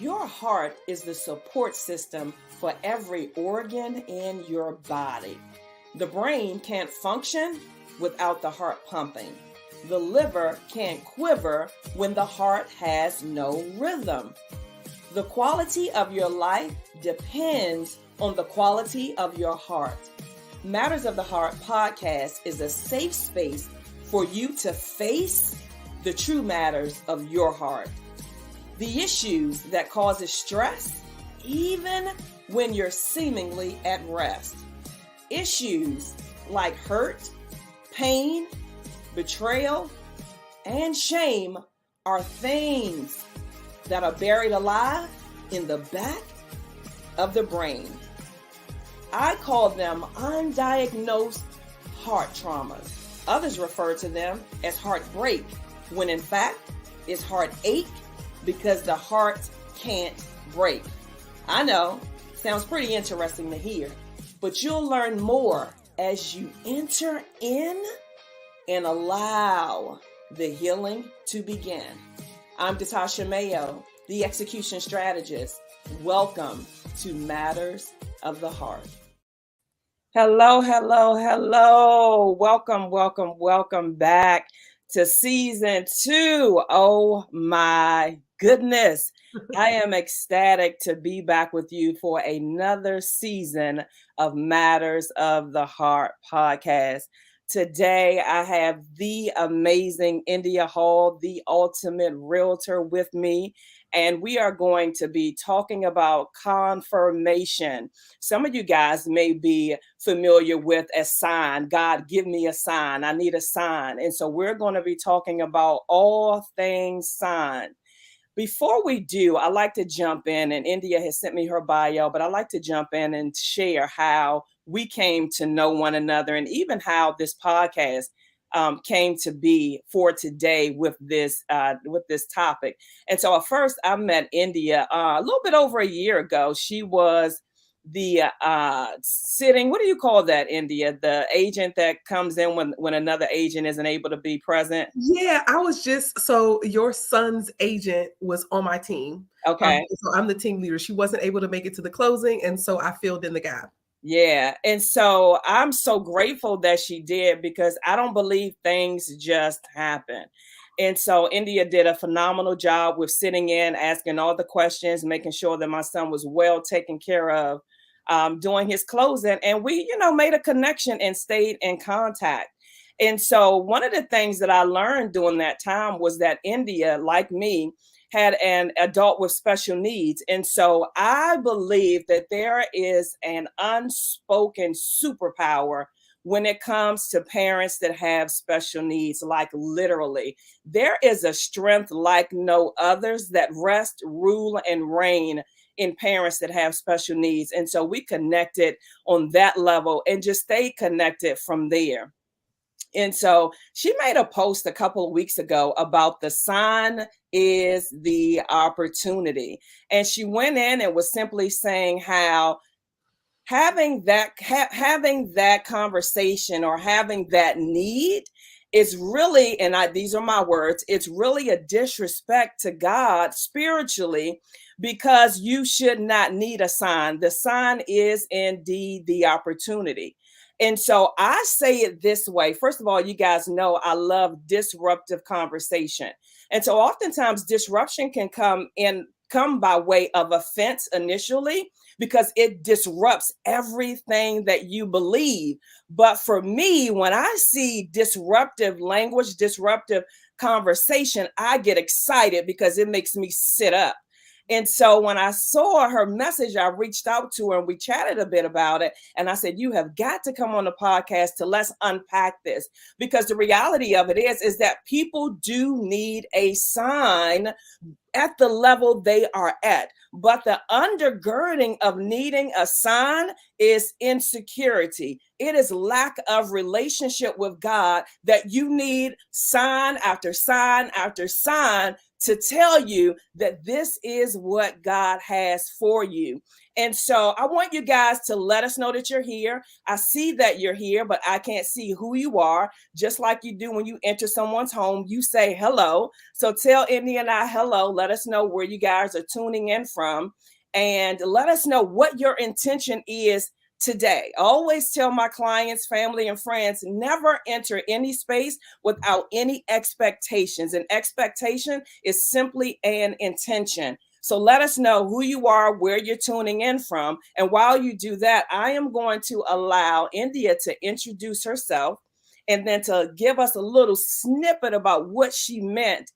Your heart is the support system for every organ in your body. The brain can't function without the heart pumping. The liver can't quiver when the heart has no rhythm. The quality of your life depends on the quality of your heart. Matters of the Heart podcast is a safe space for you to face the true matters of your heart. The issues that causes stress, even when you're seemingly at rest. Issues like hurt, pain, betrayal, and shame are things that are buried alive in the back of the brain. I call them undiagnosed heart traumas. Others refer to them as heartbreak, when in fact it's heartache because the heart can't break. I know, sounds pretty interesting to hear, but you'll learn more as you enter in and allow the healing to begin. I'm Natasha Mayo, the execution strategist. Welcome to Matters of the Heart. Hello. Welcome back to season 2. Oh my goodness. I am ecstatic to be back with you for another season of Matters of the Heart podcast. Today, I have the amazing India Hall, the ultimate realtor, with me, and we are going to be talking about confirmation. Some of you guys may be familiar with a sign. God, give me a sign. I need a sign. And so we're going to be talking about all things sign. Before we do, I like to jump in, and India has sent me her bio, but I like to jump in and share how we came to know one another and even how this podcast came to be for today with this topic. And so at first I met India a little bit over a year ago. She was the sitting, what do you call that, India? The agent that comes in when another agent isn't able to be present? Yeah, so your son's agent was on my team. Okay. So I'm the team leader. She wasn't able to make it to the closing, and so I filled in the gap. Yeah. And so I'm so grateful that she did, because I don't believe things just happen. And so India did a phenomenal job with sitting in, asking all the questions, making sure that my son was well taken care of during his closing. And we, made a connection and stayed in contact. And so one of the things that I learned during that time was that India, like me, had an adult with special needs. And so I believe that there is an unspoken superpower when it comes to parents that have special needs. Like literally, there is a strength like no others that rest, rule, and reign in parents that have special needs. And so we connected on that level and just stayed connected from there. And so she made a post a couple of weeks ago about the sign is the opportunity. And she went in and was simply saying how having that conversation or having that need is really, and these are my words, it's really a disrespect to God spiritually, because you should not need a sign. The sign is indeed the opportunity. And so I say it this way. First of all, you guys know I love disruptive conversation. And so oftentimes disruption can come by way of offense initially, because it disrupts everything that you believe. But for me, when I see disruptive language, disruptive conversation, I get excited because it makes me sit up. And so when I saw her message, I reached out to her and we chatted a bit about it. And I said, you have got to come on the podcast to let's unpack this, because the reality of it is that people do need a sign at the level they are at. But the undergirding of needing a sign is insecurity. It is lack of relationship with God, that you need sign after sign after sign to tell you that this is what God has for you. And so I want you guys to let us know that you're here. I see that you're here, but I can't see who you are. Just like you do when you enter someone's home, you say hello. So tell India and I hello. Let us know where you guys are tuning in from. And let us know what your intention is today. I always tell my clients, family, and friends, never enter any space without any expectations. An expectation is simply an intention. So let us know who you are, where you're tuning in from. And while you do that, I am going to allow India to introduce herself and then to give us a little snippet about what she meant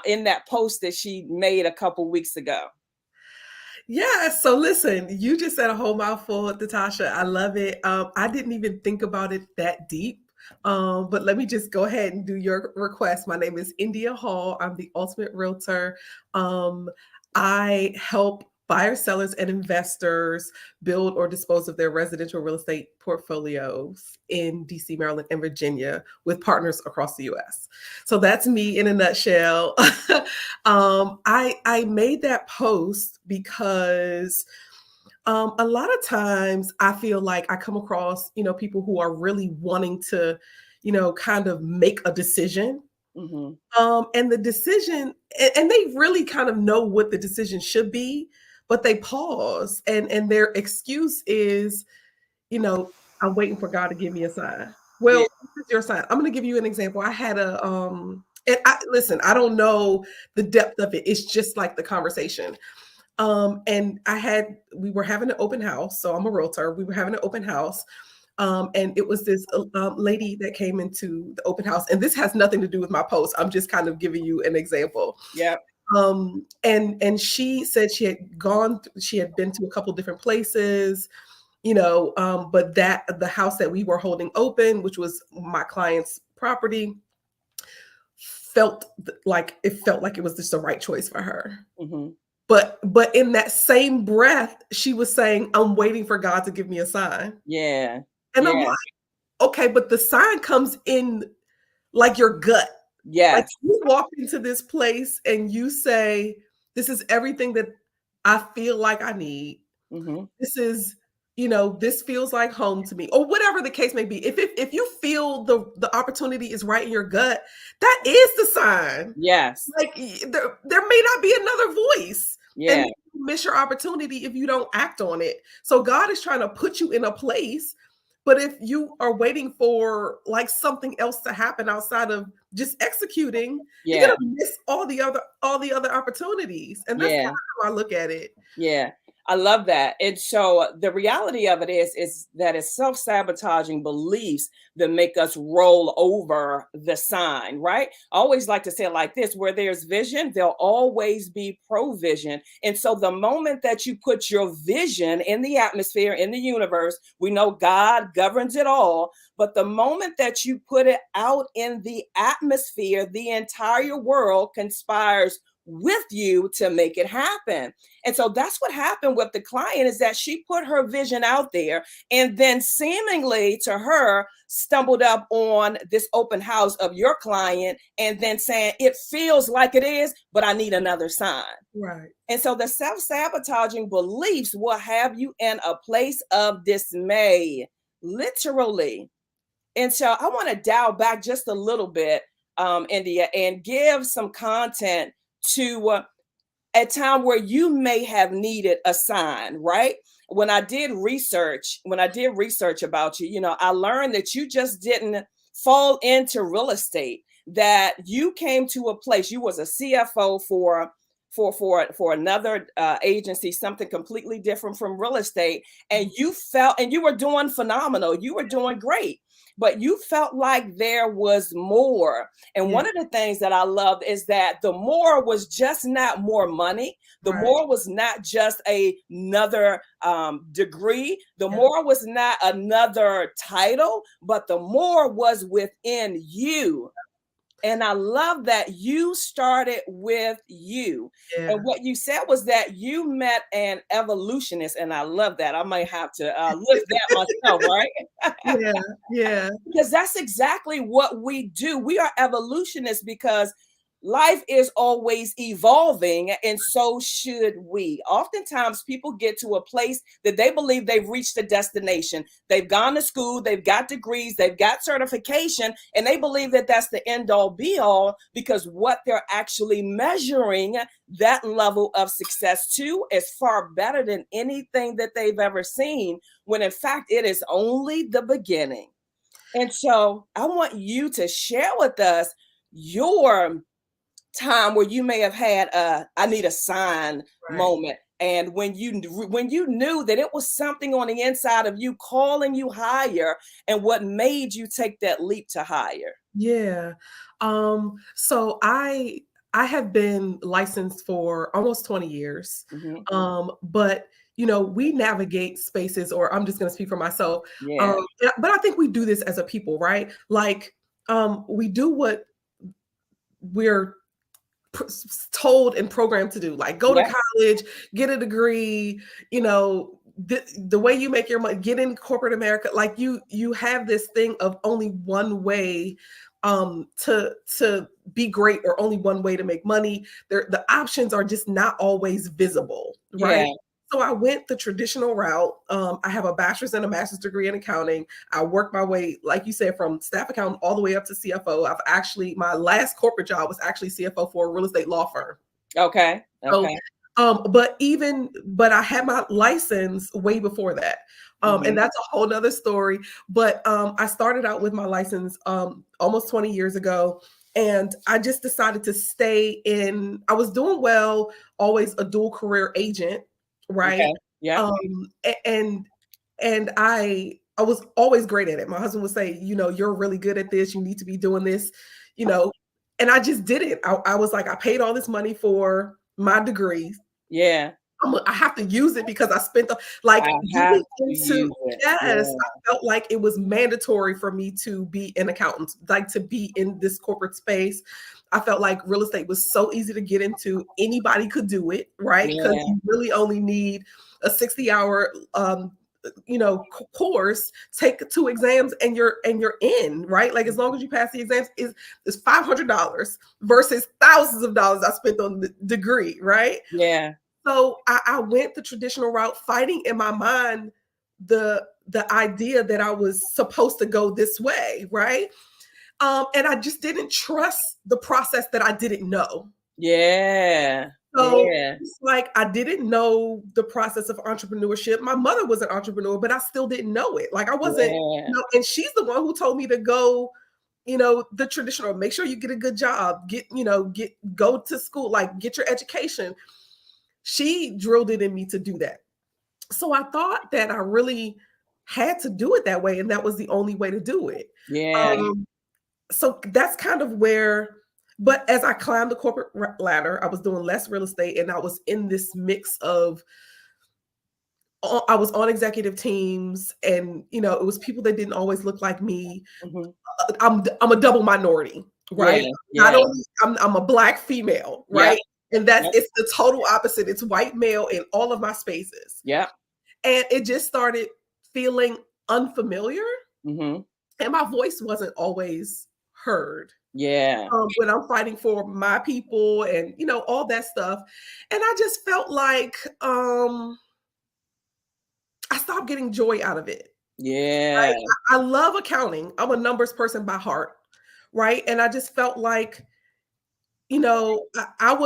in that post that she made a couple weeks ago. Yeah, so listen, you just said a whole mouthful, Natasha. I love it. I didn't even think about it that deep. But let me just go ahead and do your request. My name is India Hall. I'm the Ultimate Realtor. I help buyers, sellers, and investors build or dispose of their residential real estate portfolios in DC, Maryland, and Virginia with partners across the US. So that's me in a nutshell. I made that post because a lot of times I feel like I come across, people who are really wanting to, kind of make a decision. And the decision, and they really kind of know what the decision should be, but they pause and their excuse is, I'm waiting for God to give me a sign. Well, this is your sign. I'm going to give you an example. I had listen, I don't know the depth of it. It's just like the conversation. And we were having an open house. So I'm a realtor. We were having an open house. And it was this lady that came into the open house. And this has nothing to do with my post. I'm just kind of giving you an example. Yeah. And she said she had been to a couple different places, but the house that we were holding open, which was my client's property, felt like it was just the right choice for her. But in that same breath, she was saying, I'm waiting for God to give me a sign. Yeah. And I'm like, okay, but the sign comes in like your gut. Yes. Like you walk into this place and you say, this is everything that I feel like I need. This is, this feels like home to me, or whatever the case may be. If you feel the opportunity is right in your gut, that is the sign. Yes. Like there may not be another voice. Yeah. And you miss your opportunity if you don't act on it. So God is trying to put you in a place. But if you are waiting for like something else to happen outside of just executing, you're gonna miss all the other opportunities. And that's kind of how I look at it. Yeah. I love that. And so the reality of it is that it's self-sabotaging beliefs that make us roll over the sign, right? I always like to say it like this: where there's vision, there'll always be provision. And so the moment that you put your vision in the atmosphere, in the universe, we know God governs it all. But the moment that you put it out in the atmosphere, the entire world conspires with you to make it happen. And so that's what happened with the client, is that she put her vision out there and then seemingly to her stumbled up on this open house of your client and then saying, it feels like it is, but I need another sign. Right. And so the self-sabotaging beliefs will have you in a place of dismay, literally. And so I want to dial back just a little bit, India, and give some content to a time where you may have needed a sign, right? When I did research about you, I learned that you just didn't fall into real estate, that you came to a place, you was a CFO for another agency, something completely different from real estate. And you felt, and you were doing phenomenal. You were doing great, but you felt like there was more. And one of the things that I loved is that the more was just not more money. The more was not just another degree. The more was not another title, but the more was within you. And I love that you started with you. Yeah. And what you said was that you met an evolutionist. And I love that. I might have to lift that myself, right? Yeah. Because that's exactly what we do. We are evolutionists because life is always evolving, and so should we. Oftentimes, people get to a place that they believe they've reached a destination. They've gone to school, they've got degrees, they've got certification, and they believe that that's the end all be all, because what they're actually measuring that level of success to is far better than anything that they've ever seen, when in fact it is only the beginning. And so I want you to share with us your time where you may have had a I need a sign moment, and when you knew that it was something on the inside of you calling you higher, and what made you take that leap to higher. Yeah. So I have been licensed for almost 20 years. But we navigate spaces, or I'm just going to speak for myself. Yeah. But I think we do this as a people, right? Like, we do what we're told and programmed to do, like go to college, get a degree, the way you make your money, get in corporate America. Like you have this thing of only one way to be great, or only one way to make money. The options are just not always visible, right? Yeah. So I went the traditional route. I have a bachelor's and a master's degree in accounting. I worked my way, like you said, from staff accountant all the way up to CFO. My last corporate job was actually CFO for a real estate law firm. Okay. So, but I had my license way before that. And that's a whole nother story. But I started out with my license almost 20 years ago. And I just decided to stay in. I was doing well, always a dual career agent, right? Okay. Yeah. And I was always great at it. My husband would say, you're really good at this. You need to be doing this, and I just did it. I was like, I paid all this money for my degrees. Yeah. I have to use it because I spent I felt like it was mandatory for me to be an accountant, like to be in this corporate space. I felt like real estate was so easy to get into. Anybody could do it, right? Because you really only need a 60-hour course, take 2 exams, and you're in, right? Like, as long as you pass the exams, is $500 versus thousands of dollars I spent on the degree, right? Yeah. So I went the traditional route, fighting in my mind the idea that I was supposed to go this way, right? And I just didn't trust the process that I didn't know. Yeah. So it's like I didn't know the process of entrepreneurship. My mother was an entrepreneur, but I still didn't know it. Like, I wasn't, and she's the one who told me to go, the traditional, make sure you get a good job, go to school, like get your education. She drilled it in me to do that. So I thought that I really had to do it that way, and that was the only way to do it. Yeah. So that's kind of where, but as I climbed the corporate ladder, I was doing less real estate, and I was in this mix of, I was on executive teams, and it was people that didn't always look like me. I'm a double minority, right? Not only I'm a Black female, right? And it's the total opposite. It's white male in all of my spaces. Yeah. And it just started feeling unfamiliar. And my voice wasn't always heard. Yeah. When I'm fighting for my people and, all that stuff. And I just felt like I stopped getting joy out of it. Yeah. I love accounting. I'm a numbers person by heart. Right. And I just felt like, I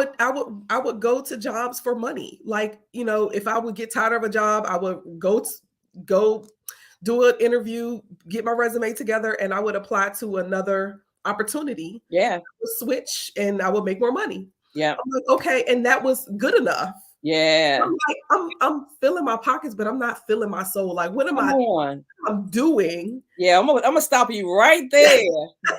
would go to jobs for money. Like, if I would get tired of a job, I would go do an interview, get my resume together, and I would apply to another opportunity. Yeah. Switch, and I would make more money. Yeah. I'm like, okay. And that was good enough. Yeah. I'm like, I'm filling my pockets, but I'm not filling my soul. Like, what am I'm doing? Yeah, I'm gonna stop you right there.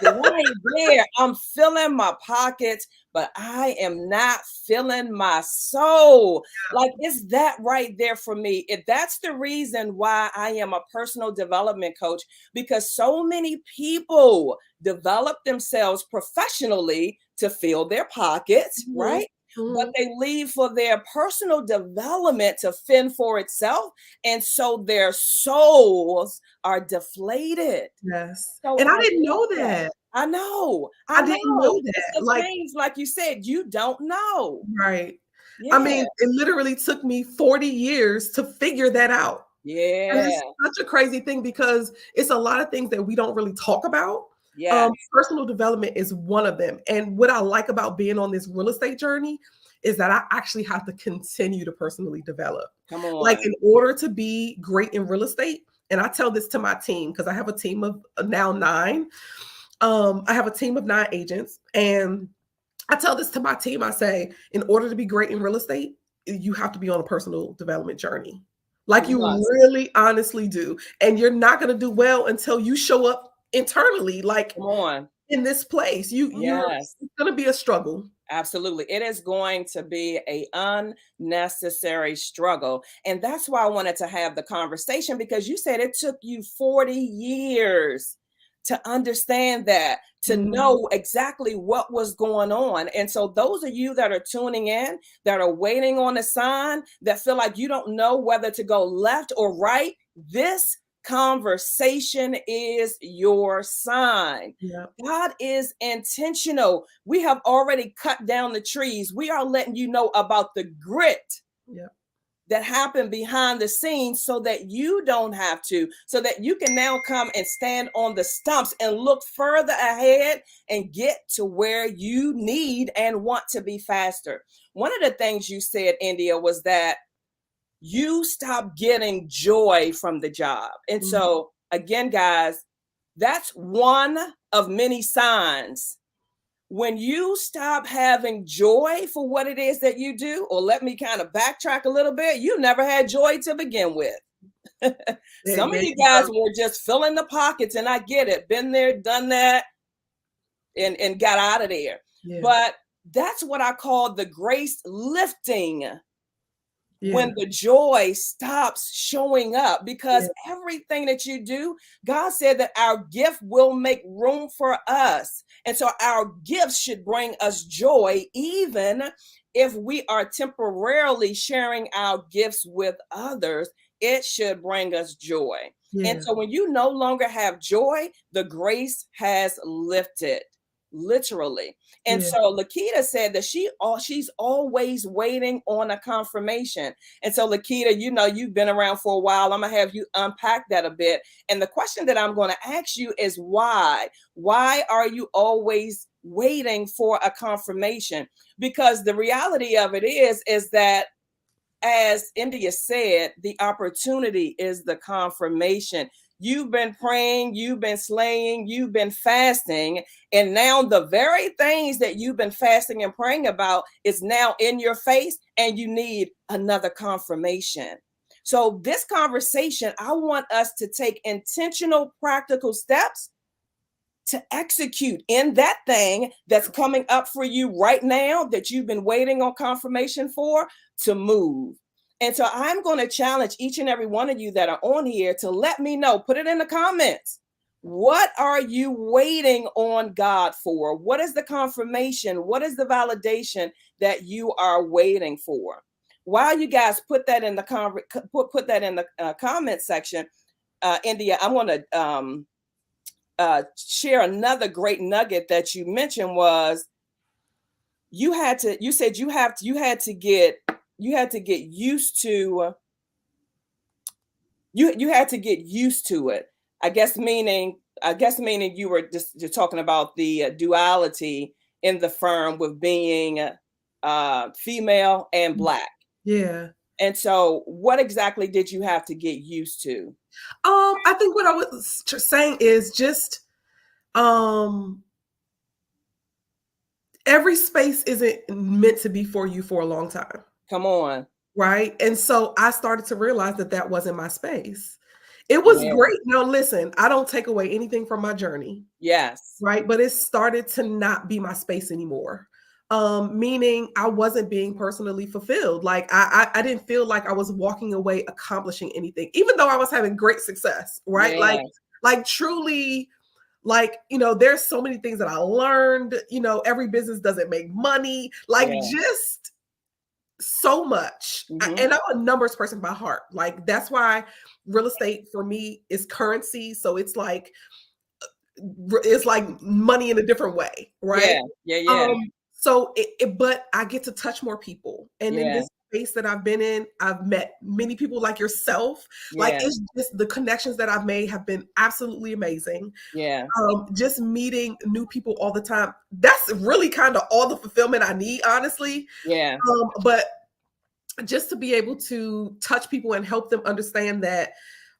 Right there. I'm filling my pockets, but I am not filling my soul. Like, it's that right there for me. That's the reason why I am a personal development coach, because so many people develop themselves professionally to fill their pockets, right? But they leave for their personal development to fend for itself. And so their souls are deflated. Yes. So and I didn't know that. I know. I I didn't know. know It's that. the Like, things, like you said, you don't know. right. I Yeah. mean, it literally took me 40 years to figure that out. And Yeah. it's such a crazy thing because it's a lot of things that we don't really talk about. Yes. Personal development is one of them. And what I like about being on this real estate journey is that I actually have to continue to personally develop. Come Like, on. in order to be great in real estate, and I tell this to my team because I have a team of now 9. I have a team of 9 agents, and I tell this to my team. I say, in order to be great in real estate, you have to be on a personal development journey. Like, You you must. really honestly do. And you're not going to do well until you show up internally, like Come on. in this place. Yes. It's going to be a struggle. Absolutely. It is going to be a unnecessary struggle. And that's why I wanted to have the conversation, because you said it took you 40 years to understand that, to Mhm. know exactly what was going on. And so those of you that are tuning in, that are waiting on a sign, that feel like you don't know whether to go left or right, this conversation is your sign. Yeah. God is intentional. We have already cut down the trees. We are letting you know about the grit Yeah. that happened behind the scenes so that you don't have to, so that you can now come and stand on the stumps and look further ahead and get to where you need and want to be faster. One of the things you said, India, was that you stop getting joy from the job. And Mhm. so, again, guys, that's one of many signs. When you stop having joy for what it is that you do, or let me kind of backtrack a little bit, you never had joy to begin with. There Some of there you you guys go. were just filling the pockets, and I get it, been there, done that, and got out of there. Yeah. But that's what I call the grace lifting, when Yeah. the joy stops showing up, because Yeah. everything that you do, God said that our gift will make room for us. And so our gifts should bring us joy, even if we are temporarily sharing our gifts with others. It should bring us joy. And Yeah. so when you no longer have joy, the grace has lifted, literally. And Yeah. so Lakita said that she's always waiting on a confirmation. And so Lakita, you know, you've been around for a while. I'm gonna have you unpack that a bit. And the question that I'm going to ask you is why? Why are you always waiting for a confirmation? Because the reality of it is that, as India said, the opportunity is the confirmation. You've been praying, you've been slaying, you've been fasting, and now the very things that you've been fasting and praying about is now in your face, and you need another confirmation. So, this conversation, I want us to take intentional, practical steps to execute in that thing that's coming up for you right now, that you've been waiting on confirmation for, to move. And so I'm going to challenge each and every one of you that are on here to let me know, put it in the comments. What are you waiting on God for? What is the confirmation? What is the validation that you are waiting for? While you guys put that in the put that in the comment section, India, I want to share another great nugget that you mentioned. Was you said you had to get used to, you had to get used to it. I guess meaning you were just talking about the duality in the firm, with being female and black. Yeah. And so what exactly did you have to get used to? I think what I was saying is just um every space isn't meant to be for you for a long time, Come on. right? And so I started to realize that that wasn't my space. It was Yeah. great. Now, listen, I don't take away anything from my journey, Yes. right? But it started to not be my space anymore. Meaning I wasn't being personally fulfilled. Like I didn't feel like I was walking away accomplishing anything, even though I was having great success, right? Yes. Like truly, like, there's so many things that I learned. Every business doesn't make money, like Yeah. just so much. Mm-hmm. And I'm a numbers person by heart. Like that's why real estate for me is currency. So it's like it's like money in a different way, right? Yeah. Yeah. Yeah. So but I get to touch more people. And in Yeah. this space that I've been in, I've met many people like yourself. Like, Yeah. it's just the connections that I've made have been absolutely amazing. Yeah. Just meeting new people all the time. That's really kind of all the fulfillment I need, honestly. Yeah. But just to be able to touch people and help them understand that,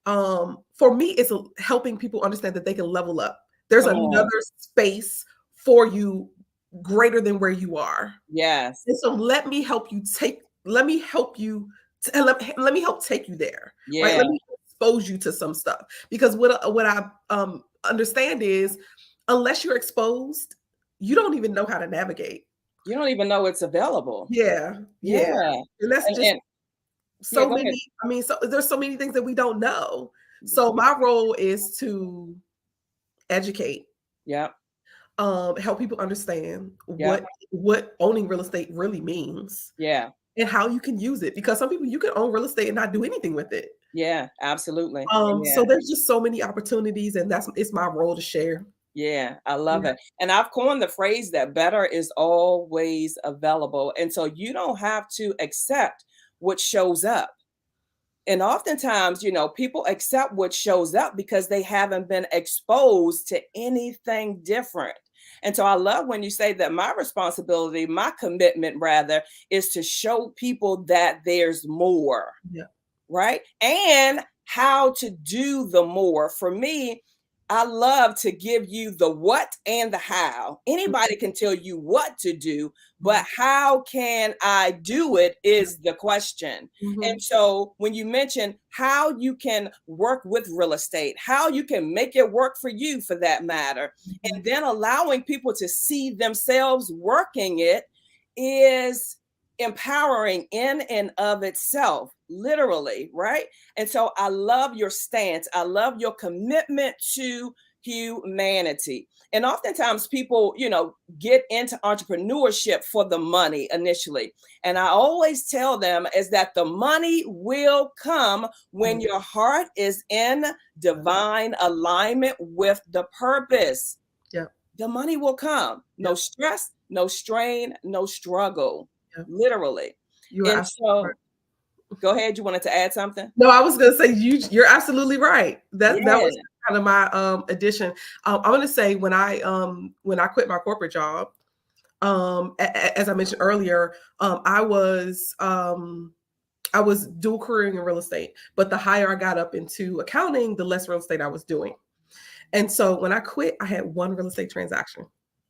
for me, it's helping people understand that they can level up. There's Come on. another space for you greater than where you are. Yes. And so let me help you let me help you let me help take you there. Right? Yeah. Let me expose you to some stuff. Because what I understand is, unless you're exposed, you don't even know how to navigate. You don't even know it's available. Yeah. Yeah. Yeah. And that's just And yeah, so go ahead. many. I mean, so there's so many things that we don't know. So my role is to educate, Yeah. help people understand Yeah. what owning real estate really means Yeah. and how you can use it. Because some people, you can own real estate and not do anything with it. Yeah. Absolutely. Yeah. So there's just so many opportunities, and it's my role to share. Yeah, I love Yeah. it. And I've coined the phrase that better is always available. And so you don't have to accept what shows up. And oftentimes, people accept what shows up because they haven't been exposed to anything different. And so I love when you say that my responsibility, my commitment rather, is to show people that there's more, Yeah. right? And how to do the more. For me, I love to give you the what and the how. Anybody can tell you what to do, but how can I do it is the question. Mhm. And so when you mention how you can work with real estate, how you can make it work for you for that matter, and then allowing people to see themselves working it is empowering in and of itself, literally, right? And so I love your stance. I love your commitment to humanity. And oftentimes people, get into entrepreneurship for the money initially. And I always tell them is that the money will come when your heart is in divine alignment with the purpose. Yeah. The money will come. No Yep. stress, no strain, no struggle, Yep. literally. You are And absolutely right. so go ahead. You wanted to add something? No, I was gonna say you're absolutely right. That Yeah. was kind of my addition. I'm gonna say when I quit my corporate job, as I mentioned earlier, I was dual careering in real estate, but the higher I got up into accounting, the less real estate I was doing. And so when I quit, I had one real estate transaction.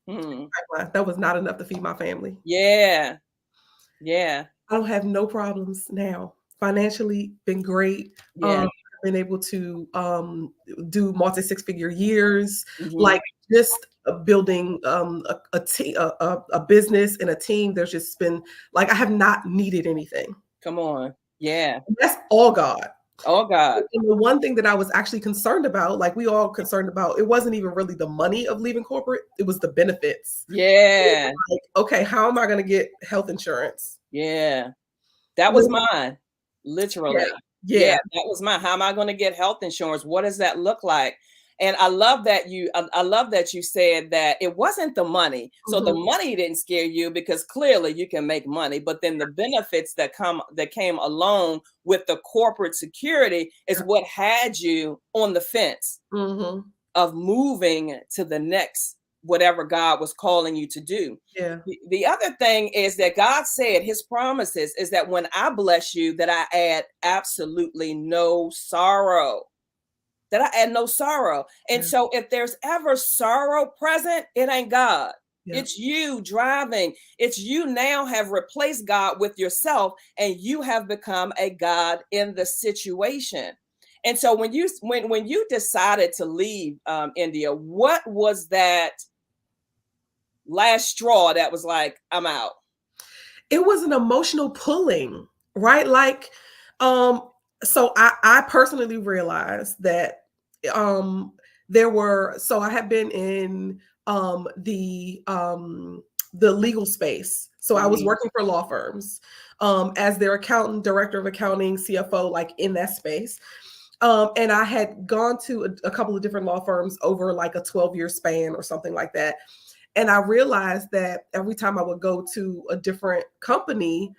Hmm. That was not enough to feed my family. Yeah. Yeah. I don't have no problems now. Financially, been great. Yeah. Been able to do multi six-figure years, Mhm. like just building a business and a team. There's just been like I have not needed anything. Come on. Yeah. That's all God. Oh God. And the one thing that I was actually concerned about, like we all concerned about, it wasn't even really the money of leaving corporate, it was the benefits. Yeah. Like, okay, how am I going to get health insurance? Yeah. That was mine. Literally. Yeah. Yeah, that was mine. How am I going to get health insurance? What does that look like? And I love that I love that you said that it wasn't the money. So the money didn't scare you because clearly you can make money, but then the benefits that came along with the corporate security is what had you on the fence of moving to the next whatever God was calling you to do. Yeah. The other thing is that God said his promises is that when I bless you, that I add absolutely no sorrow. That I add no sorrow. And so if there's ever sorrow present, it ain't God. Yeah. It's you driving. It's you now have replaced God with yourself, and you have become a God in the situation. And so when you decided to leave India, what was that last straw that was like, I'm out? It was an emotional pulling, right? Like, so I personally realized that I had been in the legal space. So I was working for law firms as their accountant, director of accounting, CFO, like in that space. And I had gone to a couple of different law firms over like a 12-year span or something like that. And I realized that every time I would go to a different company,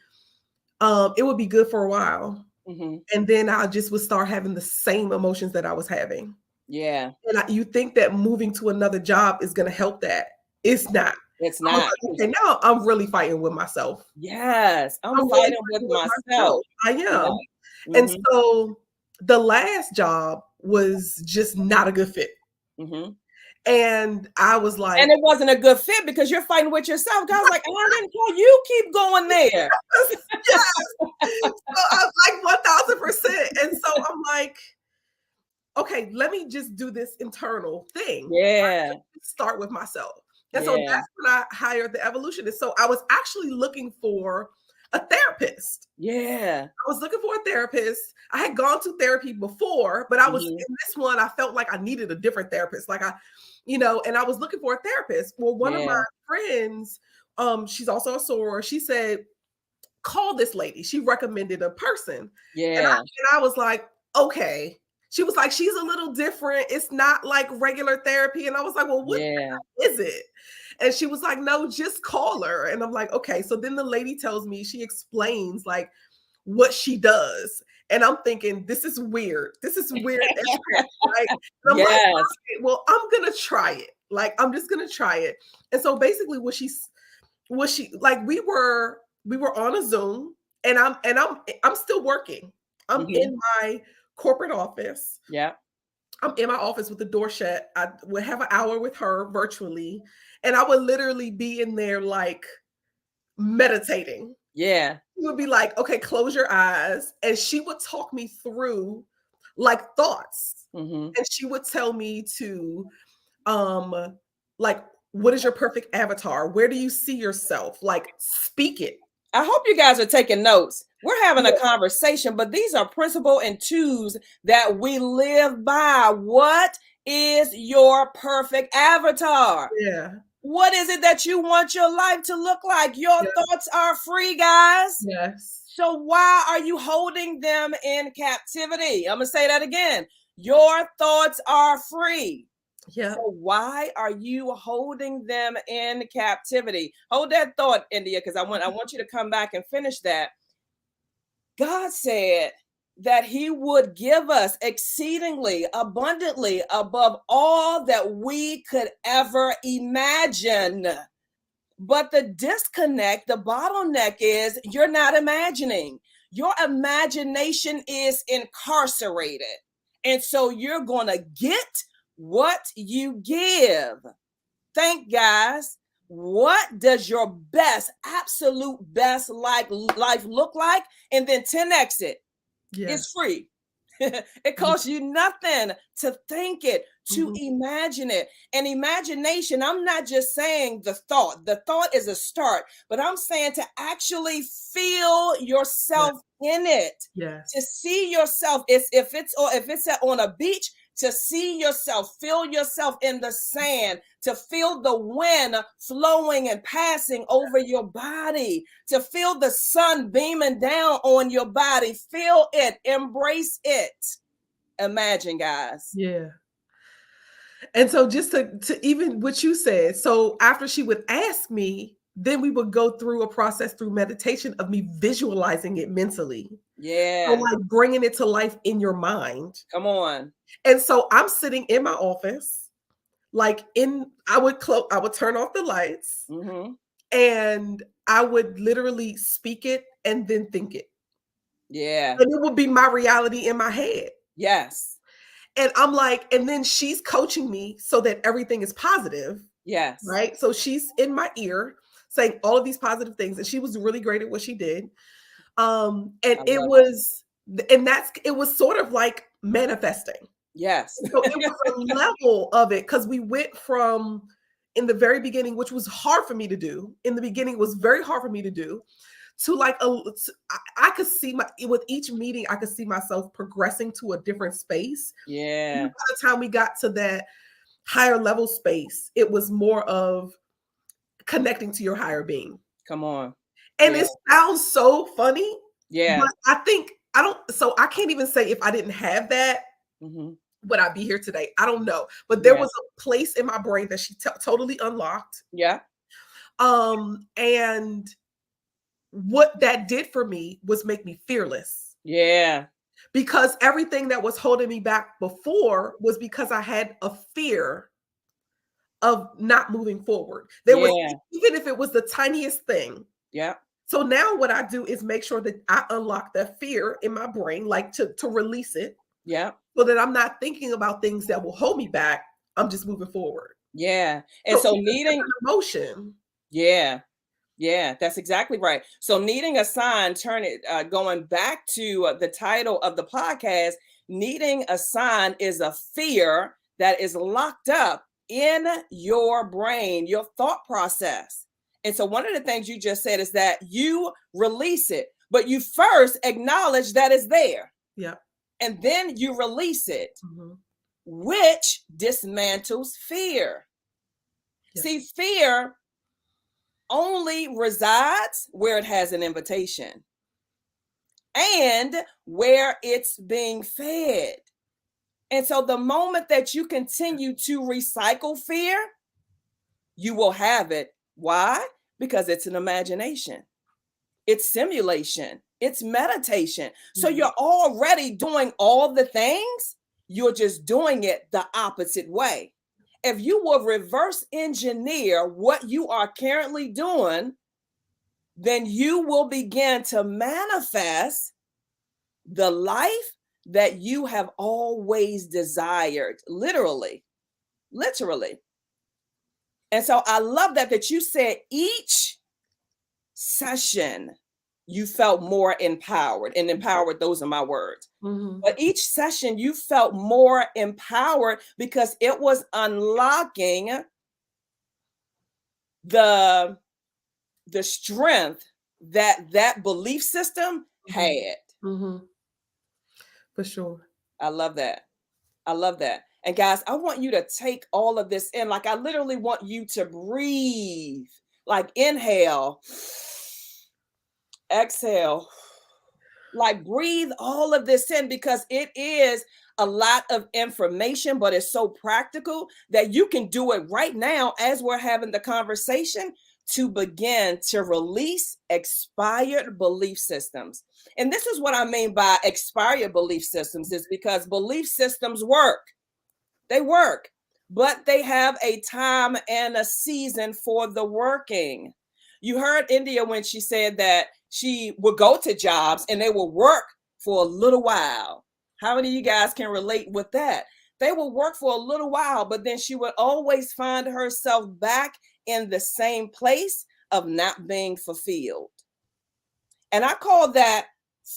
it would be good for a while. Mm-hmm. And then I just would start having the same emotions that I was having. Yeah. And you think that moving to another job is going to help that. It's not. It's I was not. like, okay, now I'm really fighting with myself. Yes. I'm I'm really fighting with fighting with myself. myself. I Yeah. am. And Mm-hmm. so the last job was just not a good fit. Mm-hmm. And I was like, And it wasn't a good fit because you're fighting with yourself. God's like, I didn't tell you keep going there. yes. So I'm like 1000%. And so I'm like, okay, let me just do this internal thing. Yeah. Start with myself. And so Yeah. that's when I hired the evolutionist. So I was actually looking for a therapist. Yeah. I was looking for a therapist. I had gone to therapy before, but I was Mhm. in this one, I felt like I needed a different therapist. Like and I was looking for a therapist. Well, one of Yeah. my friends, she's also a soror, she said, call this lady. She recommended a person. And Yeah. I was like, okay. She was like, she's a little different. It's not like regular therapy. And I was like, well, what Yeah. is it? And she was like, no, just call her. And I'm like, okay. So then the lady tells me, she explains like what she does. And I'm thinking, this is weird. This is weird. Right? And I'm like, Yes. okay, well, I'm gonna try it. Like, I'm just gonna try it. And so basically what she like we were on a Zoom, and I'm still working. I'm Mhm. in my corporate office. Yeah. I'm in my office with the door shut. I would have an hour with her virtually, and I would literally be in there like meditating. Yeah. She would be like, okay, close your eyes. And she would talk me through like thoughts. Mhm. And she would tell me to like, what is your perfect avatar? Where do you see yourself? Like, speak it. I hope you guys are taking notes. We're having Yeah. a conversation, but these are principles and twos that we live by. What is your perfect avatar? Yeah. What is it that you want your life to look like? Your Yeah. thoughts are free, guys. Yes. So why are you holding them in captivity? I'm going to say that again. Your thoughts are free. Yeah. So why are you holding them in captivity? Hold that thought, India, because I want you to come back and finish that. God said that he would give us exceedingly abundantly above all that we could ever imagine. But the disconnect, the bottleneck is you're not imagining. Your imagination is incarcerated. And so you're going to get what you give. Think, guys. What does your best, absolute best life look like? And then 10x it. Yeah. It's free. It costs you nothing to think it, to imagine it. And imagination, I'm not just saying the thought is a start, but I'm saying to actually feel yourself in it. Yes. To see yourself, if it's on a beach, to see yourself, feel yourself in the sand, to feel the wind flowing and passing over your body, to feel the sun beaming down on your body. Feel it, embrace it. Imagine, guys. Yeah. And so just to even what you said, so after she would ask me, then we would go through a process through meditation of me visualizing it mentally. Yeah. So like bringing it to life in your mind. Come on. And so I'm sitting in my office, like I would turn off the lights, and I would literally speak it and then think it. Yeah. And it would be my reality in my head. Yes. And I'm like, and then she's coaching me so that everything is positive. Yes. Right. So she's in my ear saying all of these positive things. And she was really great at what she did. And it was sort of like manifesting. Yes. So it was a level of it, because we went from, in the very beginning, which was hard for me to do. In the beginning, it was very hard for me to do. To like I could see with each meeting, I could see myself progressing to a different space. Yeah. And by the time we got to that higher level space, it was more of connecting to your higher being. Come on. And it sounds so funny. Yeah. But I think so I can't even say if I didn't have that, Mm-hmm. would I be here today? I don't know. But there Yeah. was a place in my brain that she totally unlocked. Yeah. And what that did for me was make me fearless. Yeah. Because everything that was holding me back before was because I had a fear of not moving forward. There was, even if it was the tiniest thing. Yeah. So now what I do is make sure that I unlock that fear in my brain, like to release it. Yeah. So that I'm not thinking about things that will hold me back. I'm just moving forward. Yeah. And so needing emotion. Yeah. Yeah, that's exactly right. So needing a sign, going back to the title of the podcast, needing a sign is a fear that is locked up in your brain, your thought process. And so one of the things you just said is that you release it, but you first acknowledge that it's there. Yeah. And then you release it, which dismantles fear. Yeah. See, fear only resides where it has an invitation and where it's being fed. And so the moment that you continue to recycle fear, you will have it. Why? Because it's an imagination. It's simulation. It's meditation. So you're already doing all the things. You're just doing it the opposite way. If you will reverse engineer what you are currently doing, then you will begin to manifest the life that you have always desired, literally. And so I love that you said each session you felt more empowered, and empowered, those are my words. But each session you felt more empowered because it was unlocking the strength that belief system had. For sure. I love that. And guys, I want you to take all of this in. Like, I literally want you to breathe. Like, inhale, exhale. Like, breathe all of this in, because it is a lot of information, but it's so practical that you can do it right now as we're having the conversation to begin to release expired belief systems. And this is what I mean by expired belief systems, is because belief systems work. They work, but they have a time and a season for the working. You heard India when she said that she would go to jobs and they will work for a little while. How many of you guys can relate with that? They will work for a little while, but then she would always find herself back in the same place of not being fulfilled. And I call that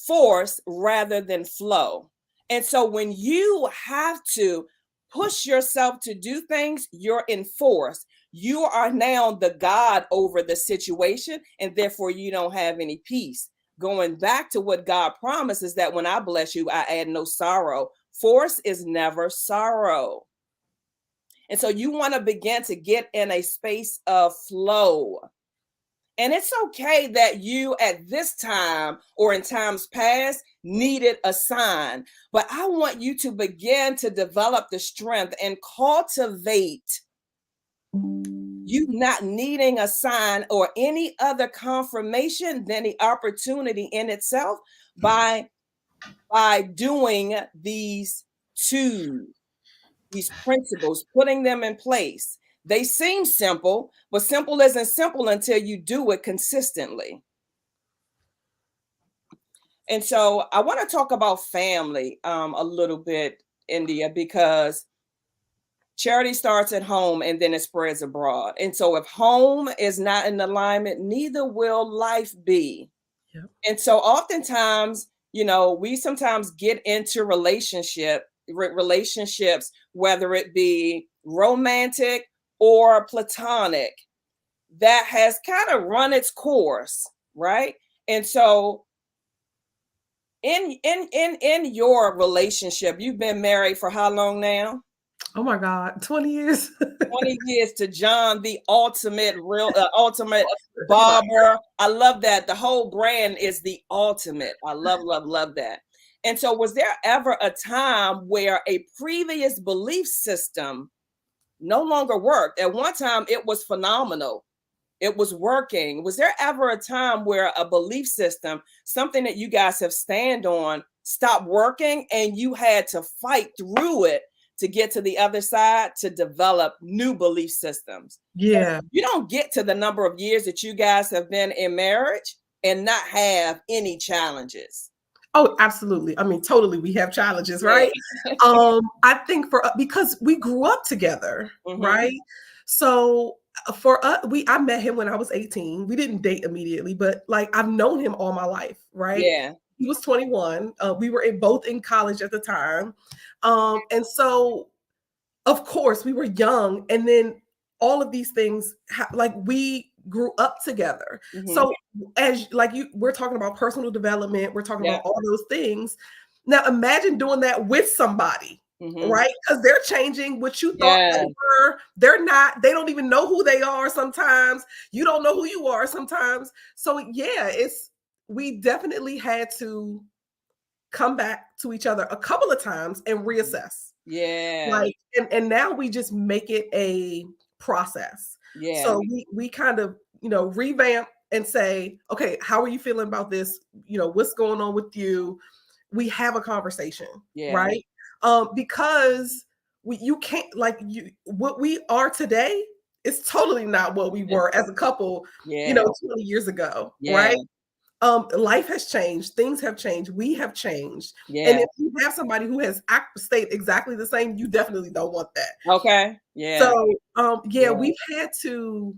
force rather than flow. And so when you have to push yourself to do things, you're in force. You are now the God over the situation, and therefore you don't have any peace. Going back to what God promises, that when I bless you, I add no sorrow. Force is never sorrow. And so you want to begin to get in a space of flow. And it's okay that you at this time or in times past needed a sign, but I want you to begin to develop the strength and cultivate you not needing a sign or any other confirmation than the opportunity in itself by doing these principles, putting them in place. They seem simple, but simple isn't simple until you do it consistently. And so I want to talk about family a little bit, India, because charity starts at home and then it spreads abroad. And so if home is not in alignment, neither will life be. Yep. And so oftentimes, we sometimes get into relationships, whether it be romantic or platonic, that has kind of run its course, right? And so in your relationship, you've been married for how long now? Oh my God, 20 years. 20 years to John, the ultimate ultimate barber. I love that. The whole brand is the ultimate. I love that. And so was there ever a time where a previous belief system no longer worked? At one time, it was phenomenal. It was working. Was there ever a time where a belief system, something that you guys have stand on, stopped working and you had to fight through it to get to the other side to develop new belief systems? Yeah. You don't get to the number of years that you guys have been in marriage and not have any challenges. Oh, absolutely. I mean, totally. We have challenges, right? I think because we grew up together, right? So for us, I met him when I was 18. We didn't date immediately, but like I've known him all my life, right? Yeah. He was 21. We were both in college at the time. And so of course we were young, and then all of these things, like we grew up together. So as like we're talking about personal development, we're talking about all those things. Now imagine doing that with somebody, right? Because they're changing what you thought they were. They're not, they don't even know who they are sometimes. You don't know who you are sometimes. So yeah, we definitely had to come back to each other a couple of times and reassess. Yeah. Like, and now we just make it a process. Yeah. So we kind of, revamp and say, okay, how are you feeling about this? What's going on with you? We have a conversation, right? Because you can't, what we are today is totally not what we were as a couple, 20 years ago, right? Life has changed, things have changed, we have changed. And if you have somebody who has stayed exactly the same, you definitely don't want that. Okay. Yeah. So we've had to,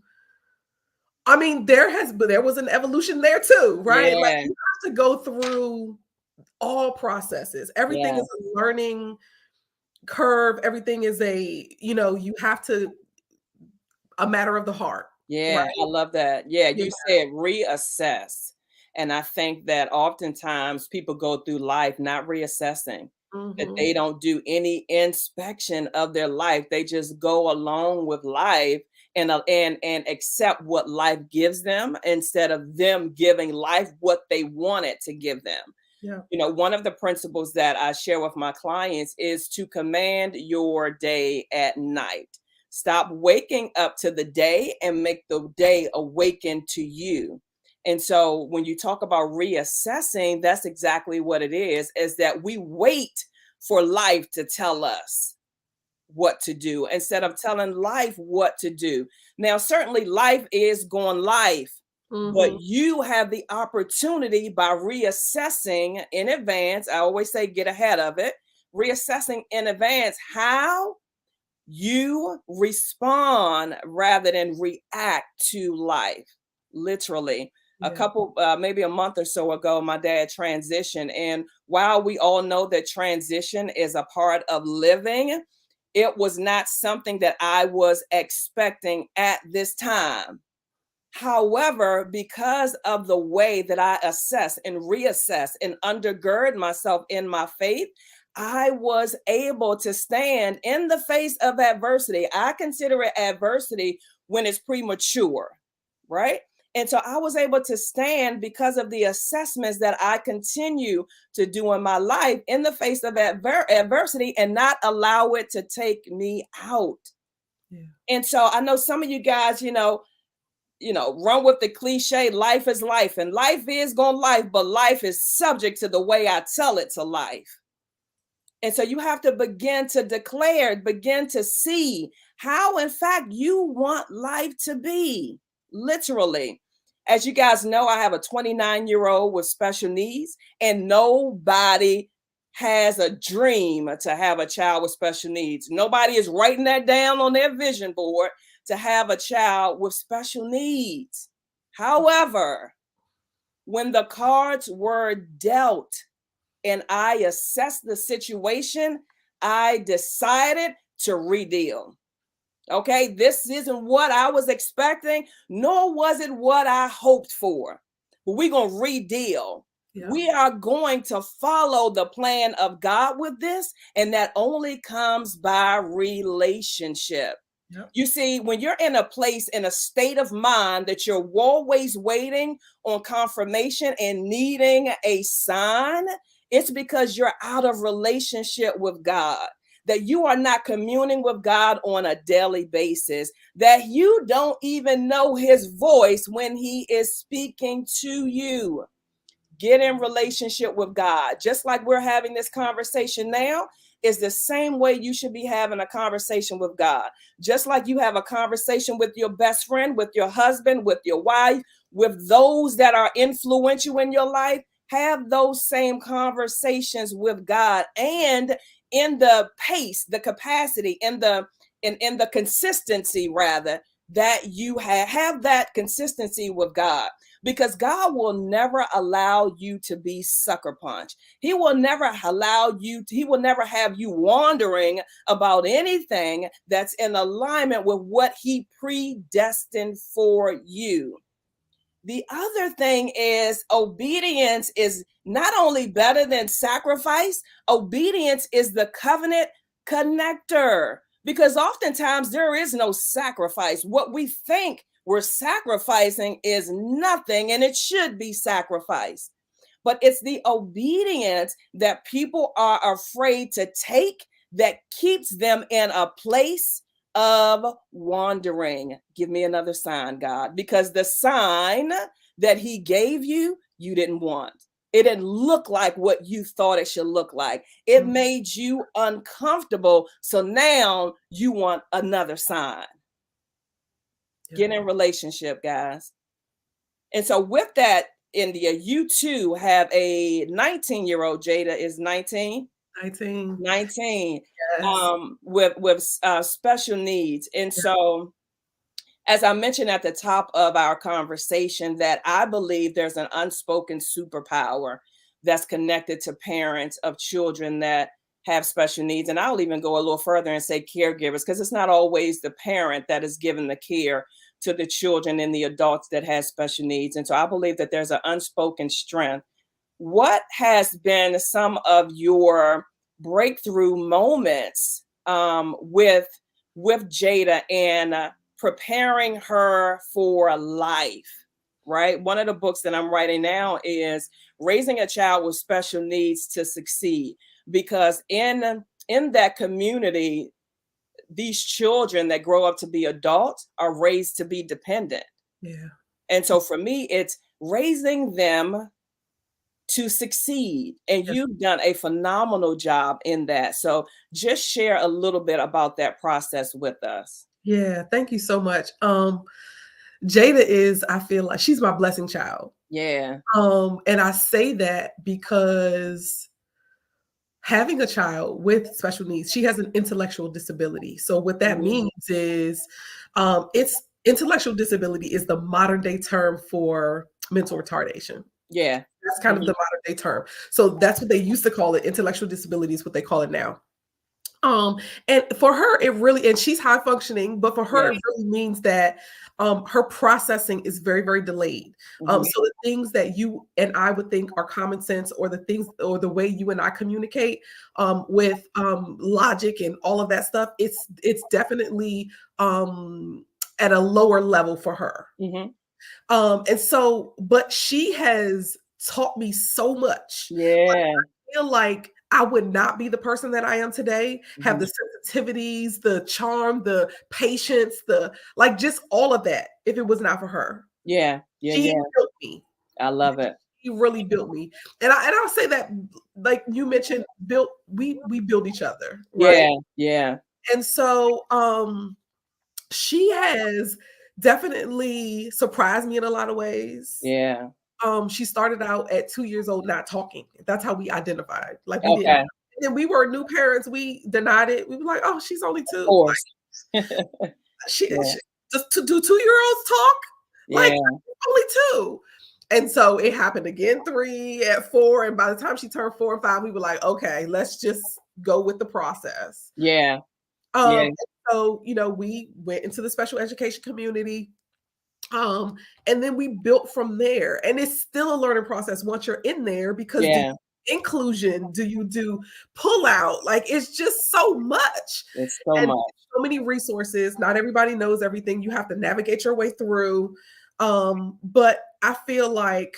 I mean, there was an evolution there too, right? Like you have to go through all processes. Everything is a learning curve. Everything is you have to, a matter of the heart. Yeah, right? I love that. Yeah, you said reassess. And I think that oftentimes people go through life not reassessing, that they don't do any inspection of their life. They just go along with life and accept what life gives them instead of them giving life what they wanted to give them. Yeah. One of the principles that I share with my clients is to command your day at night. Stop waking up to the day and make the day awaken to you. And so when you talk about reassessing, that's exactly what it is that we wait for life to tell us what to do instead of telling life what to do. Now, certainly life is going life, but you have the opportunity by reassessing in advance. I always say get ahead of it, reassessing in advance how you respond rather than react to life. Literally. A couple, maybe a month or so ago, my dad transitioned. And while we all know that transition is a part of living, it was not something that I was expecting at this time. However, because of the way that I assess and reassess and undergird myself in my faith, I was able to stand in the face of adversity. I consider it adversity when it's premature, right? And so I was able to stand because of the assessments that I continue to do in my life in the face of adversity and not allow it to take me out. Yeah. And so I know some of you guys, run with the cliche, life is life, and life is going life, but life is subject to the way I tell it to life. And so you have to begin to declare, begin to see how, in fact, you want life to be. Literally. As you guys know, I have a 29-year-old with special needs, and nobody has a dream to have a child with special needs. Nobody is writing that down on their vision board to have a child with special needs. Rehowever, when the cards were dealt and I assessed the situation, I decided to redeal. Okay, this isn't what I was expecting, nor was it what I hoped for. But we're going to redeal. Yeah. We are going to follow the plan of God with this, and that only comes by relationship. Yep. You see, when you're in a place, in a state of mind that you're always waiting on confirmation and needing a sign, It's because you're out of relationship with God, that you are not communing with God on a daily basis, that you don't even know his voice when he is speaking to you. Get in relationship with God. Just like we're having this conversation now, is the same way you should be having a conversation with God. Just like you have a conversation with your best friend, with your husband, with your wife, with those that are influential in your life, have those same conversations with God, and in the pace, the capacity, in the consistency rather, that you have that consistency with God, because God will never allow you to be sucker punch. He will never he will never have you wandering about anything that's in alignment with what he predestined for you. The other thing is, obedience is not only better than sacrifice, obedience is the covenant connector. Because oftentimes there is no sacrifice. What we think we're sacrificing is nothing, and it should be sacrificed. But it's the obedience that people are afraid to take that keeps them in a place of wandering. Give me another sign, God, because the sign that he gave you, you didn't want. It didn't look like what you thought it should look like. It made you uncomfortable. So now you want another sign. Get in relationship, guys. And so with that, India, you too have a 19-year-old. Jada is 19. 19. Yes. With special needs. And so, as I mentioned at the top of our conversation, that I believe there's an unspoken superpower that's connected to parents of children that have special needs. And I'll even go a little further and say caregivers, because it's not always the parent that is given the care to the children and the adults that have special needs. And so I believe that there's an unspoken strength. What has been some of your breakthrough moments with Jada and preparing her for life, right? One of the books that I'm writing now is Raising a Child with Special Needs to Succeed, because in that community, these children that grow up to be adults are raised to be dependent. Yeah. And so for me, it's raising them to succeed. And you've done a phenomenal job in that. So just share a little bit about that process with us. Yeah, thank you so much. Jada is, I feel like she's my blessing child. Yeah. And I say that because having a child with special needs, she has an intellectual disability. So what that means is it's intellectual disability is the modern day term for mental retardation. Yeah. That's kind of the modern day term. So that's what they used to call it. Intellectual disability is what they call it now. And for her, it really, and she's high functioning, but for her, it really means that her processing is very, very delayed. So the things that you and I would think are common sense, or the things, or the way you and I communicate with logic and all of that stuff, it's definitely at a lower level for her. And so, but she has taught me so much. Yeah. I feel like I would not be the person that I am today, have the sensitivities, the charm, the patience, the like, just all of that, if it was not for her. Yeah. She built me. I love it. She really built me. And I'll say that, like you mentioned, we build each other. Right? Yeah. And so she has definitely surprised me in a lot of ways. Yeah. She started out at 2 years old not talking. That's how we identified. Like we didn't. And we were new parents. We denied it. We were like, "Oh, she's only 2." Of course. Like, she just to do 2-year-olds talk? Like only 2. And so it happened again 3, at 4, and by the time she turned 4 and 5, we were like, "Okay, let's just go with the process." So we went into the special education community. And then we built from there, and it's still a learning process once you're in there, because inclusion, do you do pull out, like it's just so much. It's so much. So many resources. Not everybody knows everything. You have to navigate your way through. But I feel like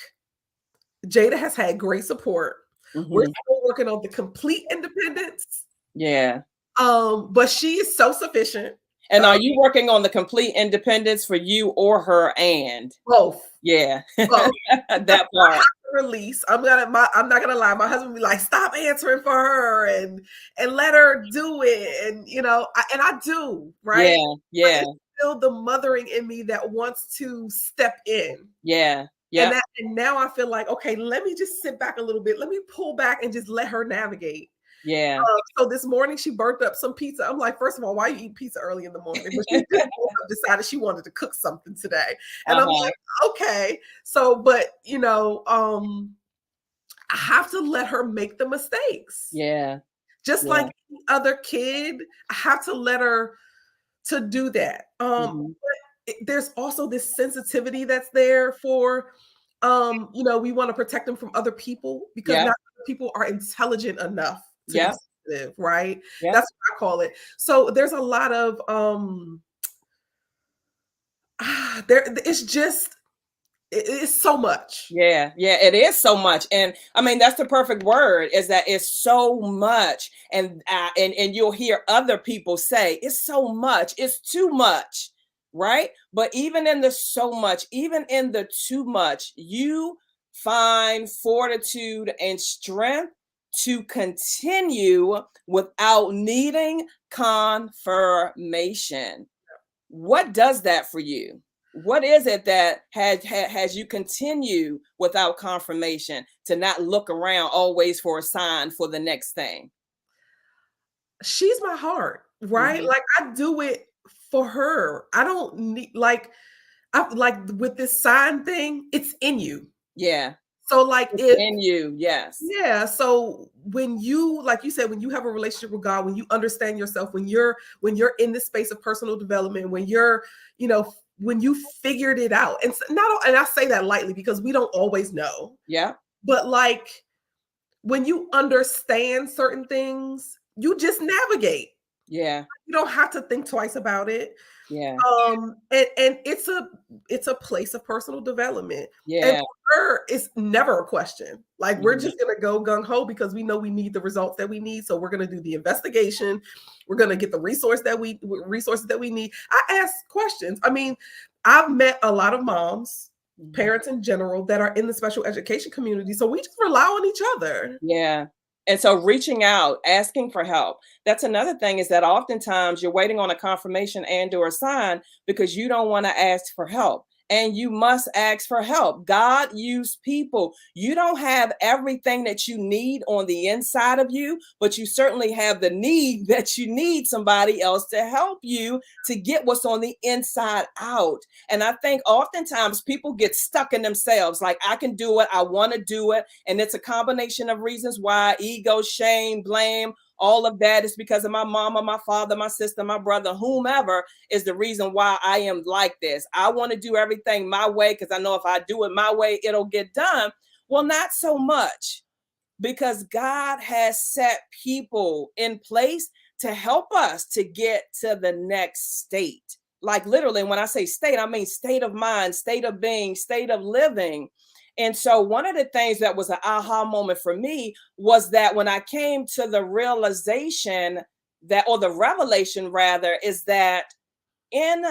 Jada has had great support. We're Mhm. still working on the complete independence. Yeah. But she is so sufficient. And are Um, you working on the complete independence for you or her? And both. yeah, Both. Because that I have part. to release. I'm not gonna lie. My husband be like, stop answering for her and let her do it. And and I do, right? Yeah, But yeah, it's still the mothering in me that wants to step in. yeah, And yep, now I feel like, okay, let me just sit back a little bit. Let me pull back and just let her navigate. yeah. So this morning she burnt up some pizza. I'm like, first of all, why you eat pizza early in the morning? But she just decided she wanted to cook something today. And I'm Uh-huh. like, okay. So, but I have to let her make the mistakes. Yeah, Just like yeah. any other kid, I have to let her to do that. Mhm. But there's also this sensitivity that's there for we want to protect them from other people because Yep, not other people are intelligent enough to be yep, sensitive, right? yep. That's what I call it. So there's a lot of there it's just it's so much. Yeah, yeah, it is so much. And I mean, that's the perfect word, is that it's so much. And you'll hear other people say, it's so much, it's too much, right? But even in the so much, even in the too much, you find fortitude and strength to continue without needing confirmation. What does that for you? What is it that has you continue without confirmation to not look around always for a sign for the next thing? She's my heart, right? Mhm. Like I do it for her. I don't need I like with this sign thing, it's in you. Yeah, So like it's it in you. Yes. yeah, so when you like you said, when you have a relationship with God, when you understand yourself, when you're in this space of personal development, when you're, when you figured it out. And not and I say that lightly because we don't always know. Yeah. But like when you understand certain things, you just navigate. Yeah. You don't have to think twice about it. Yeah. And it's a place of personal development. And Yeah. for her, it's never a question. Like we're Mhm. just gonna go gung ho because we know we need the results that we need. So we're gonna do the investigation. We're gonna get the resources that we need. I ask questions. I mean, I've met a lot of moms, Mhm. parents in general, that are in the special education community. So we just rely on each other. Yeah. And so reaching out, asking for help. That's another thing, is that oftentimes you're waiting on a confirmation and or a sign because you don't want to ask for help. And you must ask for help. God used people. You don't have everything that you need on the inside of you, but you certainly have the need that you need somebody else to help you to get what's on the inside out. And I think oftentimes people get stuck in themselves, like, I can do it, I want to do it. And it's a combination of reasons why: ego, shame, blame, all of that is because of my mama, my father, my sister, my brother, whomever is the reason why I am like this. I want to do everything my way because I know if I do it my way, it'll get done. Well, not so much, because God has set people in place to help us to get to the next state. Like literally, when I say state, I mean state of mind, state of being, state of living. And so, one of the things that was an aha moment for me was that when I came to the realization that, or the revelation rather, is that in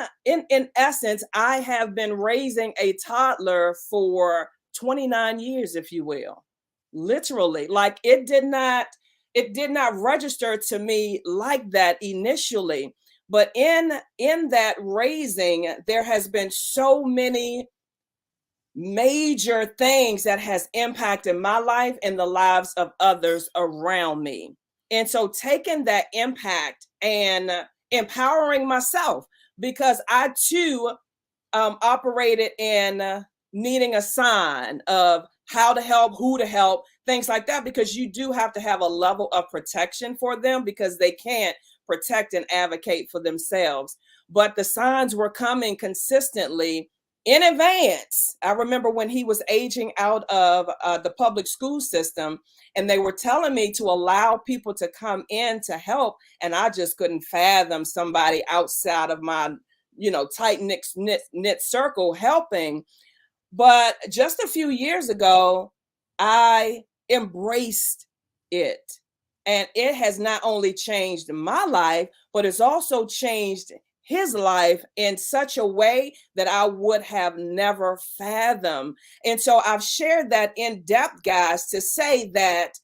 essence, I have been raising a toddler for 29 years, if you will. Literally, like it did not register to me like that initially. But in that raising, there has been so many major things that has impacted my life and the lives of others around me. And so taking that impact and empowering myself, because I too operated in needing a sign of how to help, who to help, things like that, because you do have to have a level of protection for them because they can't protect and advocate for themselves. But the signs were coming consistently in advance. I remember when he was aging out of the public school system, and they were telling me to allow people to come in to help. And I just couldn't fathom somebody outside of my tight knit circle helping. But just a few years ago, I embraced it. And it has not only changed my life, but it's also changed his life in such a way that I would have never fathomed. And so I've shared that in depth, guys, to say that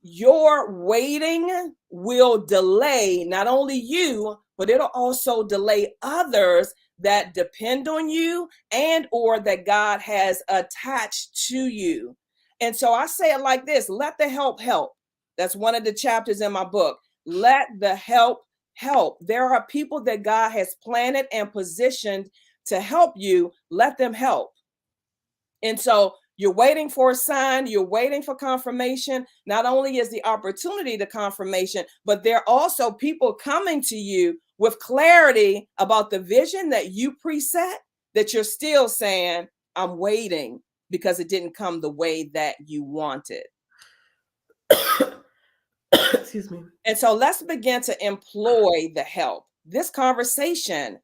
your waiting will delay not only you, but it'll also delay others that depend on you and or that God has attached to you. And so I say it like this: let the help help. That's one of the chapters in my book. Let the help help. There are people that God has planted and positioned to help you. Let them help. And so you're waiting for a sign, you're waiting for confirmation. Not only is the opportunity the confirmation, but there are also people coming to you with clarity about the vision that you preset, that you're still saying, I'm waiting because it didn't come the way that you wanted. Excuse me. And so let's begin to employ the help. This conversation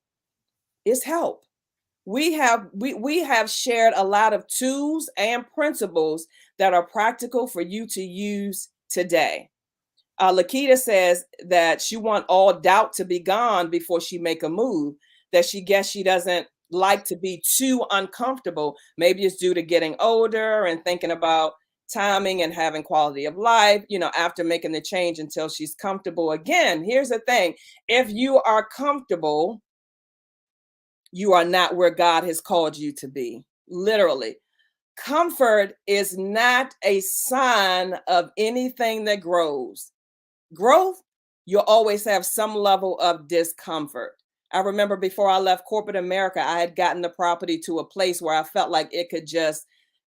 is help. We have shared a lot of tools and principles that are practical for you to use today. Lakita says that she wants all doubt to be gone before she make a move, that she doesn't like to be too uncomfortable. Maybe it's due to getting older and thinking about timing and having quality of life, after making the change until she's comfortable again. Here's the thing: if you are comfortable, you are not where God has called you to be. Literally. Comfort is not a sign of anything that grows. Growth, you'll always have some level of discomfort. I remember before I left corporate America, I had gotten the property to a place where I felt like it could just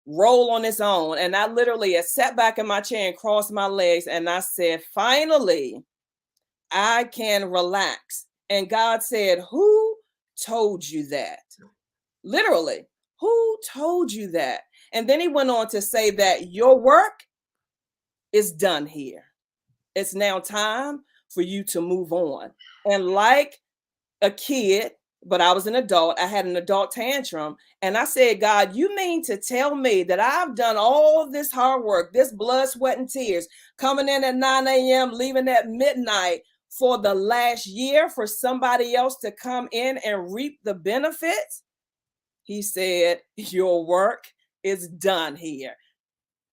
roll on its own. And I literally had sat back in my chair and crossed my legs. And I said, finally, I can relax. And God said, who told you that? Literally, who told you that? And then he went on to say that your work is done here. It's now time for you to move on. And like a kid, but I was an adult, I had an adult tantrum. And I said, God, you mean to tell me that I've done all this hard work, this blood, sweat, and tears, coming in at 9 a.m., leaving at midnight for the last year for somebody else to come in and reap the benefits? He said, your work is done here.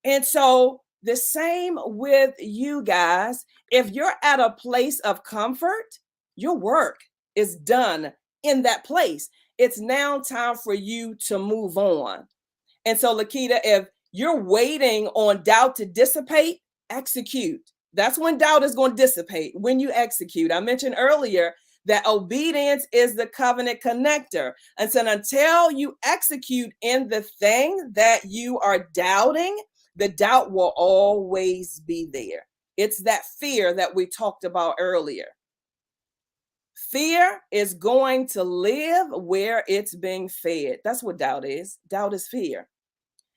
And so the same with you guys. If you're at a place of comfort, your work is done in that place. It's now time for you to move on. And so, Lakita, if you're waiting on doubt to dissipate, execute. That's when doubt is going to dissipate, when you execute. I mentioned earlier that obedience is the covenant connector. And so until you execute in the thing that you are doubting, the doubt will always be there. It's that fear that we talked about earlier. Fear is going to live where it's being fed. That's what doubt is. Doubt is fear.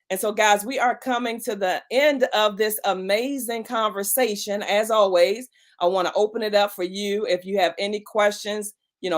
And so, guys, we are coming to the end of this amazing conversation. As always, I want to open it up for you. If you have any questions,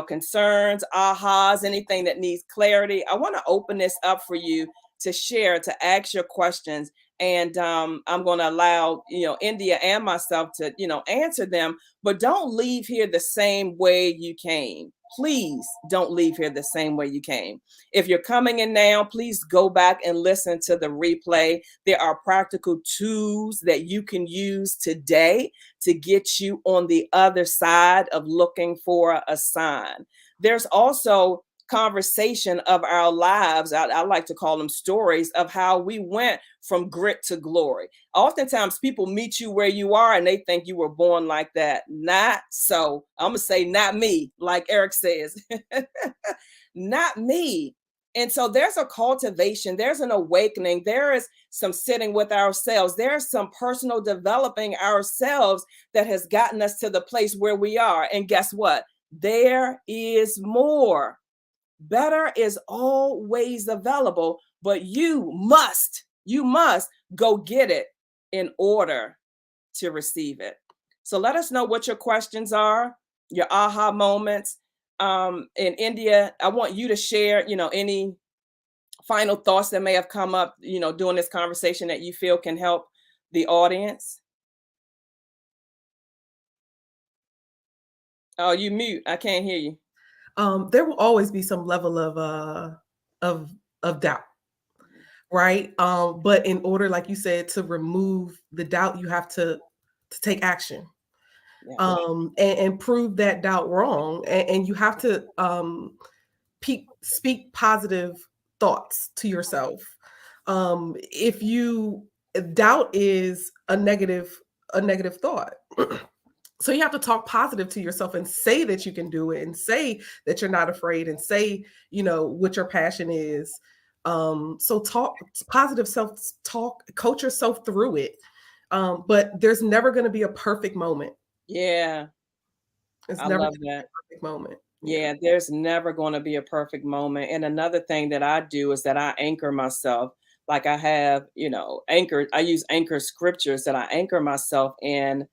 concerns, ahas, anything that needs clarity, I want to open this up for you to share, to ask your questions. And I'm going to allow, India and myself to, answer them. But don't leave here the same way you came. Please don't leave here the same way you came. If you're coming in now, please go back and listen to the replay. There are practical tools that you can use today to get you on the other side of looking for a sign. There's also conversation of our lives. I like to call them stories of how we went from grit to glory. Oftentimes people meet you where you are and they think you were born like that. Not so. I'm gonna say not me, like Eric says. Not me. And so there's a cultivation, there's an awakening, there is some sitting with ourselves, there's some personal developing ourselves that has gotten us to the place where we are. And guess what? There is more. Better is always available, but you must go get it in order to receive it. So let us know what your questions are, your aha moments. In India, I want you to share, any final thoughts that may have come up, during this conversation that you feel can help The audience. Oh, you mute. I can't hear you. There will always be some level of of doubt, right? But in order, like you said, to remove the doubt, you have to take action, Yeah. and prove that doubt wrong, and you have to speak positive thoughts to yourself. If you doubt is a negative thought. So you have to talk positive to yourself and say that you can do it, and say that you're not afraid, and say, what your passion is. So talk positive self talk, coach yourself through it. But there's never going to be a perfect moment. Yeah. It's I never love going to be that. a perfect moment. Yeah. Yeah, there's never going to be a perfect moment. And another thing that I do is that I anchor myself. Like I have, anchor, I use anchor scriptures that I anchor myself in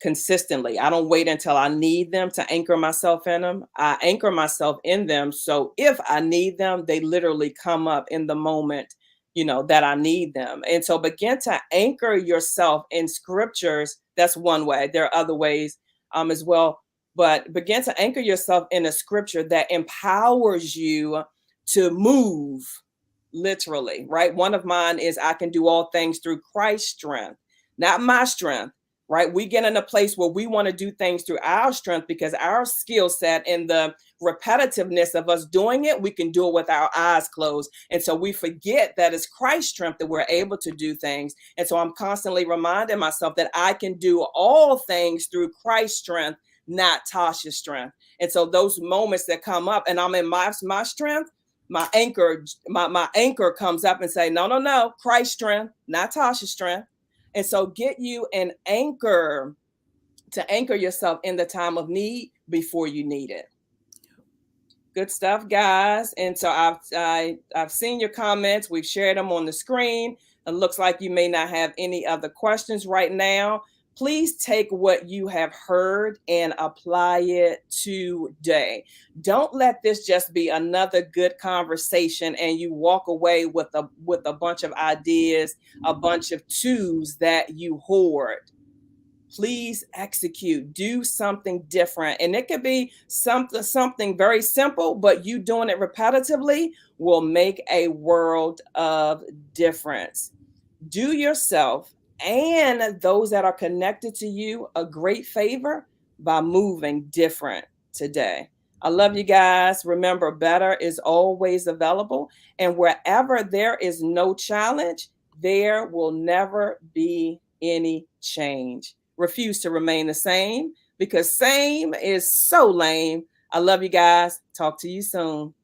consistently. I don't wait until I need them to anchor myself in them. I anchor myself in them. So if I need them, they literally come up in the moment, that I need them. And so begin to anchor yourself in scriptures. That's one way. There are other ways as well. But begin to anchor yourself in a scripture that empowers you to move literally, right? One of mine is I can do all things through Christ's strength, not my strength, right? We get in a place where we want to do things through our strength because our skill set and the repetitiveness of us doing it, we can do it with our eyes closed. And so we forget that it's Christ's strength that we're able to do things. And so I'm constantly reminding myself that I can do all things through Christ's strength, not Tasha's strength. And so those moments that come up and I'm in my strength, my anchor comes up and say, no, Christ's strength, not Tasha's strength. And so get you an anchor to anchor yourself in the time of need before you need it. Good stuff, guys. And so I've seen your comments. We've shared them on the screen. It looks like you may not have any other questions right now. Please take what you have heard and apply it today. Don't let this just be another good conversation and you walk away with a bunch of ideas, a bunch of twos that you hoard. Please execute, do something different. And it could be something very simple, but you doing it repetitively will make a world of difference. Do yourself and those that are connected to you a great favor by moving different today. I love you guys. Remember, better is always available. And wherever there is no challenge, there will never be any change. Refuse to remain the same because same is so lame. I love you guys. Talk to you soon.